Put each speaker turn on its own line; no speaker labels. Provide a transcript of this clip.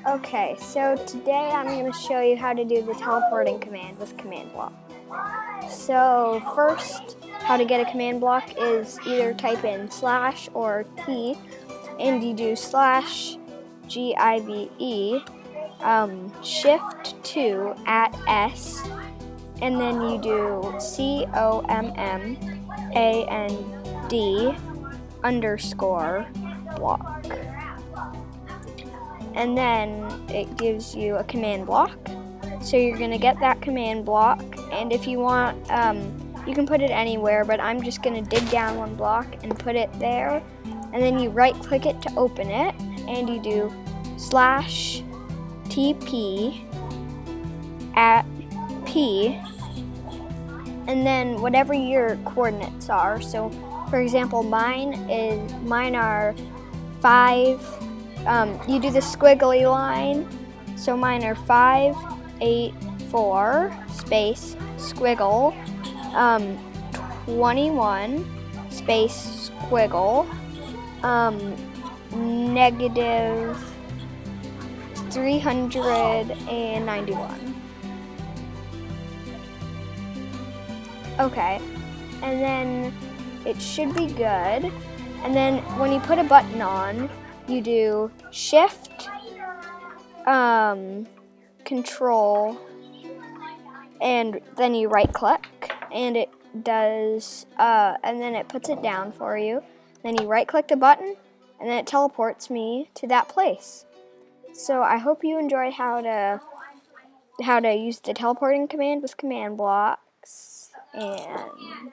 Okay, so today I'm going to show you how to do the teleporting command with command block. So first, how to get a command block is either type in slash or T, and you do slash GIVE, shift 2 at S, and then you do COMMAND underscore block. And then it gives you a command block. So you're going to get that command block, and if you want, you can put it anywhere, but I'm just going to dig down one block and put it there. And then you right click it to open it, and you do slash TP at P, and then whatever your coordinates are. So for example, mine are 5. You do the squiggly line, so mine are 5, 8, 4, space, squiggle, 21, space, squiggle, negative 391. Okay, and then it should be good. And then when you put a button on, you do shift, control, and then you right click, and it does, and then it puts it down for you. Then you right click the button, and then it teleports me to that place. So I hope you enjoy how to use the teleporting command with command blocks, and